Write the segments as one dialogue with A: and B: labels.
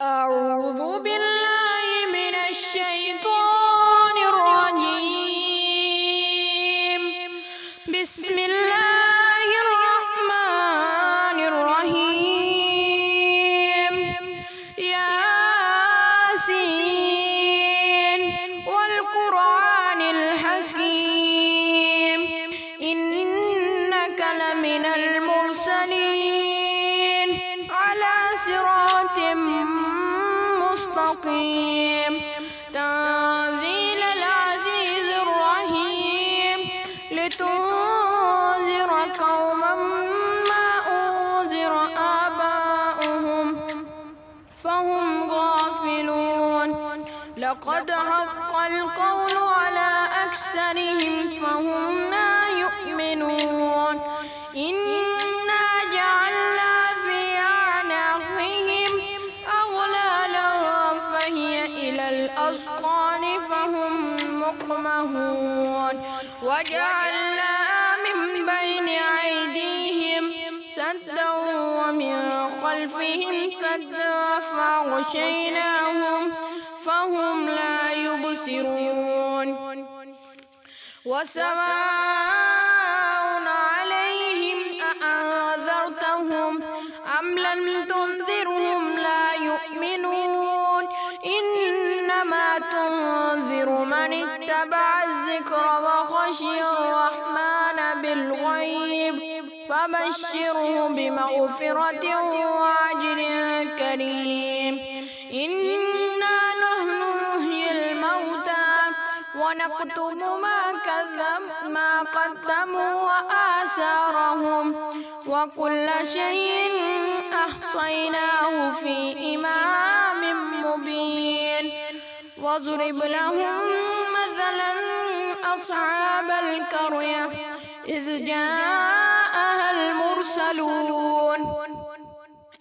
A: أعوذ بالله من الشيطان الرجيم. بسم الله الرحمن الرحيم. ياسين والقرآن الحكيم إنك لمن المرسلين على صراط مستقيم. تنزيل العزيز الرحيم لتنذر قوما ما أنذر آباؤهم فهم غافلون. لقد حق القول على أكثرهم فهم لا يؤمنون. إنا جعلنا في أعناقهم أغلالا فهي إلى الأذقان فهم مقمحون. وجعلنا من بين أيديهم سدا ومن خلفهم سدا فأغشيناهم فهم لا يبصرون. وسواء عليهم أأنذرتهم أم لم تنذرهم لا يؤمنون. إنما تنذر من اتبع الذكر وخشي الرحمن بالغيب فبشره بمغفرة وأجر كريم. إنا نحن نحيي الموتى ونكتب ما قدموا وآثارهم وكل شيء أحصيناه في إمام مبين. واضرب لهم مثلا أصحاب القرية إذ جاءها المرسلون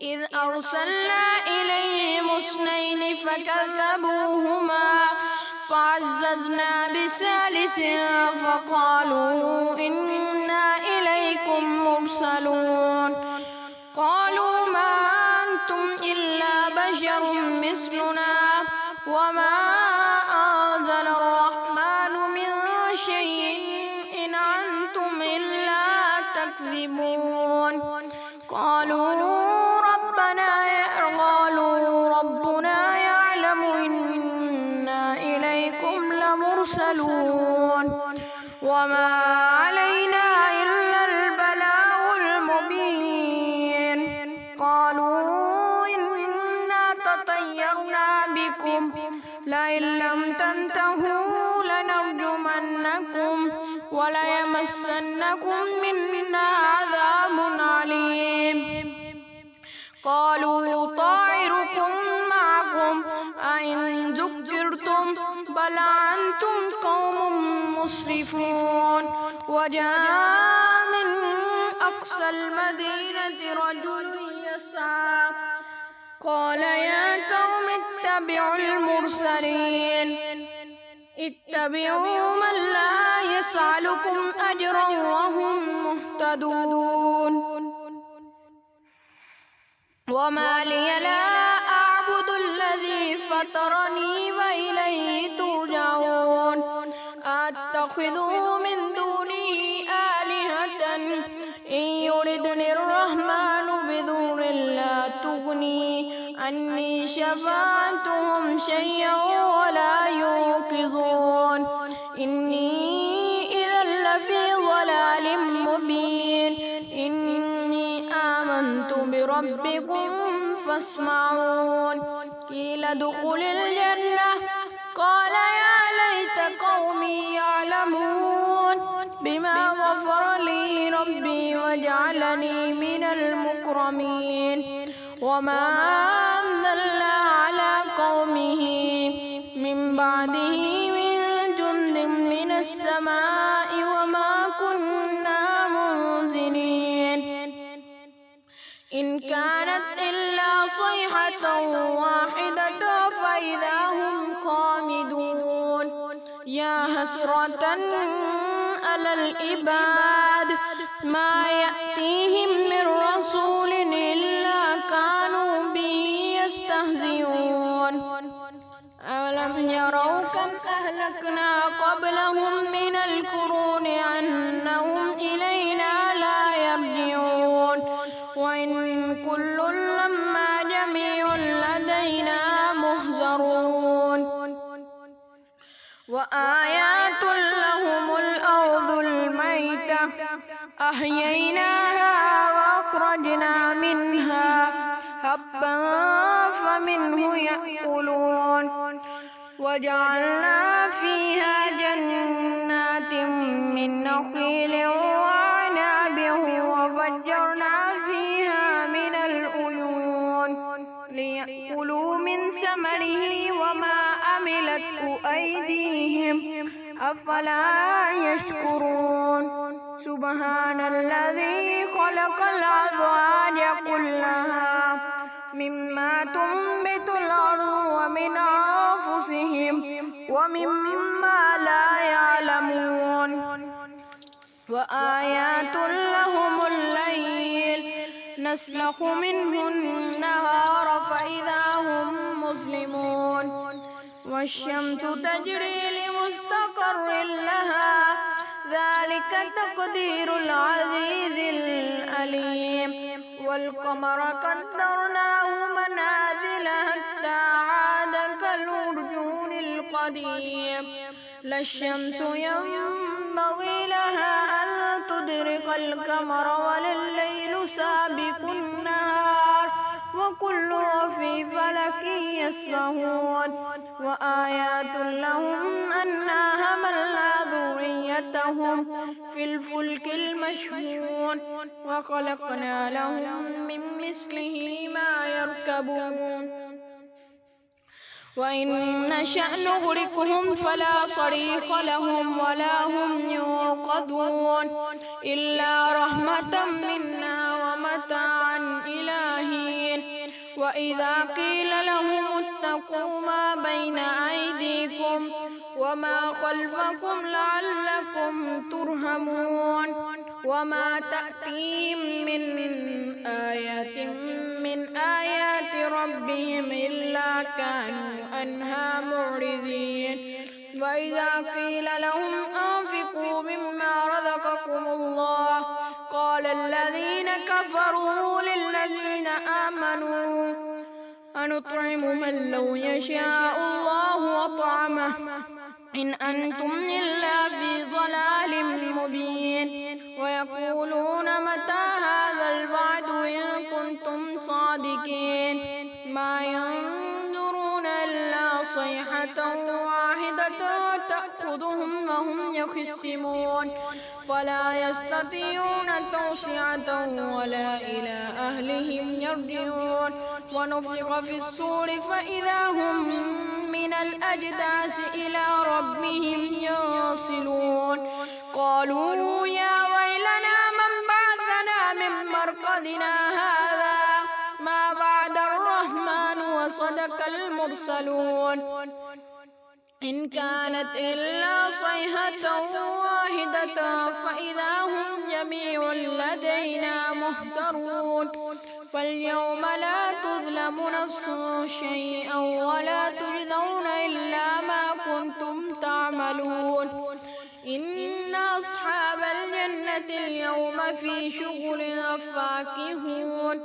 A: إذ أرسلنا إليهم اثنين فكذبوهما فعززنا بثالث فقالوا إنا إليكم مرسلون. قالوا ما أنتم إلا بشر مثلنا وما أنزل الرحمن من شيء إن أنتم إلا تكذبون. قالوا ربنا يعلم إنا إليكم لمرسلون وما علينا إلا البلاغ المبين. قالوا إنا تطيرنا بكم لئن لم تنتهوا لنرجمنكم وليمسنكم منا عذاب عليم. قالوا طائركم معكم أئن ذكرتم بل أنتم قوم مسرفون. وجاء من أقصى المدينة رجل يسعى قال يا قوم اتبعوا المرسلين اتبعوا من لا يسألكم أجرا وهم مهتدون. وما لي لا أعبد الذي فطرني وإليه ترجعون. أتخذ من دونه آلهة إن يردني الرحمن بضر لا تغني عني شفاعتهم شيئا ولا ينقذون. إني إذا لفي ضلال مبين. إني آمنت بربكم فاسمعون. قيل ادخل الجنة قال يا ليت قومي يعلمون بما غفر لي ربي وجعلني من المكرمين. وما أنزلنا على قومه من بعده من جند من السماء وما كنا منزلين. إن كانت إلا صيحة واحدة فإذا هم خامدون. يا حسرة على العباد ما يأتيهم من رسول إلا كانوا به يستهزئون. أهلكنا قبلهم من القرون أنهم إلينا لا يرجعون وإن كل لما جميع لدينا محضرون وآيات لهم الأرض الميتة أحييناها وأخرجنا منها حبا فمنه يأكلون وجعلنا فيها جنات من نخيل وعنب وفجرنا فيها من العيون ليأكلوا من ثمره وما عملته أيديهم أفلا يشكرون سبحان الذي خلق الأزواج كلها مما تنبت الأرض ومن أنفسهم ومما لا يعلمون وآيات لهم الليل نسلخ منه النهار فإذا هم مظلمون والشمس تجري لمستقر لها ذلك تقدير العزيز العليم والقمر قدرناه منازل حتى عاد كالعرجون القديم لا الشمس ينبغي لها أن تدرك القمر ولا الليل سابق النهار وكل في فلك يسبحون وآيات لهم أنا حملنا ذريتهم في الفلك المشحون وخلقنا لهم من مثله ما يركبون وإن نشأ نغرقهم فلا صريخ لهم ولا هم ينقذون إلا رحمة منا ومتاعا إلى حين وإذا قيل لهم اتقوا ما بين أيديكم وما خلفكم لعلكم ترحمون وما تأتيهم من آية من آيات ربهم إلا كانوا عنها معرضين وإذا قيل لهم أنفقوا مما رزقكم الله قال الذين كفروا للذين آمنوا أنطعم من لو يشاء الله أطعمه إن أنتم إلا في ضلال مبين ويقولون متى هذا الوعد إن كنتم صادقين ما ينظرون إلا صيحة واحدة تأخذهم وهم يخصمون فلا يستطيعون توصية ولا إلى أهلهم يرجعون ونفخ في الصور فإذا هم من الأجداث إلى ربهم ينصلون قالوا يا ويلنا من بعثنا من مرقدنا هذا ما بعد الرحمن وصدق المرسلون إن كانت إلا صيحة واحدة فإذا هم جميع لدينا محضرون فاليوم لا تظلم نفس شيئا ولا تجزون إلا ما كنتم تعملون إن أصحاب الجنة اليوم في شغل فاكهون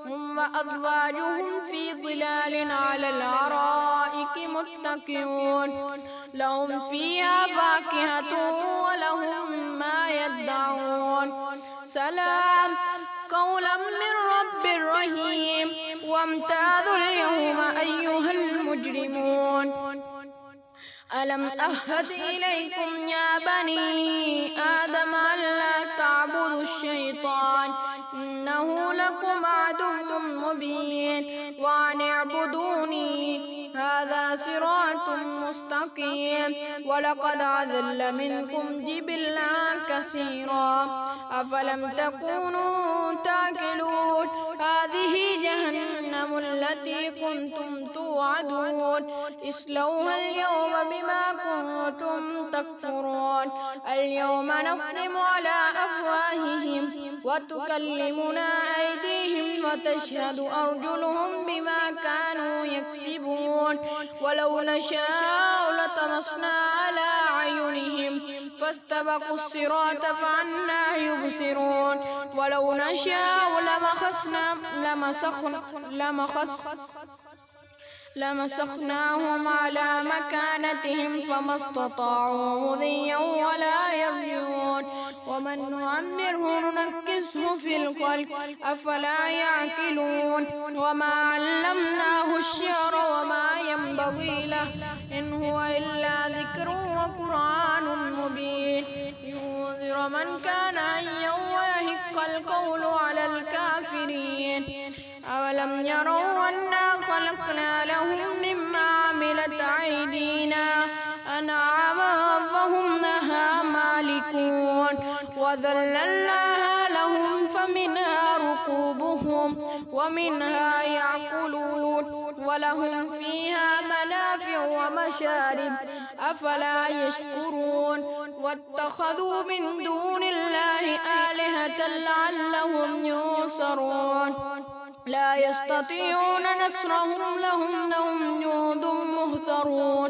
A: هم وأزواجهم في ظلال على الأرائك متكئون لهم فيها فاكهة ولهم ما يدعون سلام قولا من رب رحيم وامتازوا اليوم أيها المجرمون ألم أهد إليكم يا بني آدم ألا تعبدوا الشيطان إنه لكم عدو مبين وأن اعبدوني هذا صراط مستقيم ولقد أضل منكم جبلا كثيرا أفلم تكونوا تعقلون هذه جهنم التي كنتم توعدون اصلوها اليوم بما كنتم تكفرون اليوم نختم على أفواههم وتكلمنا أيديهم وتشهد أرجلهم بما كانوا يكسبون ولو نشاء فطمسنا على أعينهم فاستبقوا الصراط فأنى يبصرون ولو نشاء لمسخناهم على مكانتهم فما استطاعوا مضيا ولا يرجعون ومن نعمره ننكسه في الخلق أفلا يعقلون وما علمناه الشعر وما ينبغي له إن هو إلا ذكر وقرآن مبين لينذر من كان حيا ويحق القول على الكافرين أولم يروا أنا خلقنا لهم مما عملت أيدينا أنعاما فهم لها مالكون وذللناها لهم فمنها ركوبهم ومنها يأكلون ولهم فيها منافع ومشارب أفلا يشكرون واتخذوا من دون الله آلهة لعلهم ينصرون لا يستطيعون نصرهم لهم جند مهترون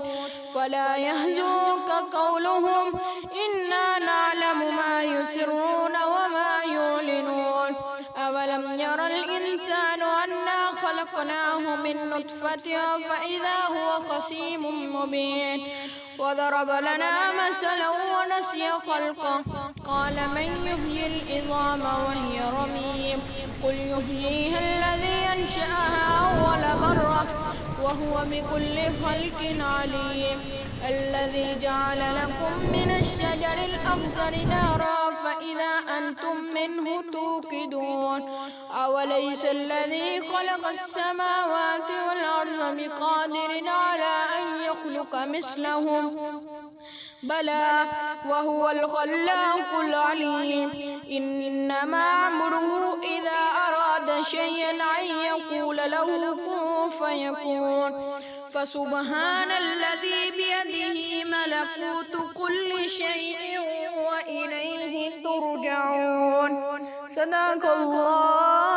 A: فلا يهزنك قولهم إنا نعلم ما يسرون وما يعلنون أولم ير الإنسان أنا خلقناه من نطفة فإذا هو خصيم مبين وضرب لنا مثلا ونسي خلقه قال من يحيي العظام وهي رميم قل يحييها الذي أنشأها أول مرة وهو بكل خلق عليم الذي جعل لكم من الشجر الأخضر نارا فإذا أنتم منه توقدون أوليس الذي خلق السماوات والأرض بقادر على أن يخلق مثلهم بلى وهو الخلاق العليم إنما أمره إذا أراد شيئا أن يقول له كن فيكون فسبحان الذي بيده ملكوت كل شيء وإليه ترجعون صدق الله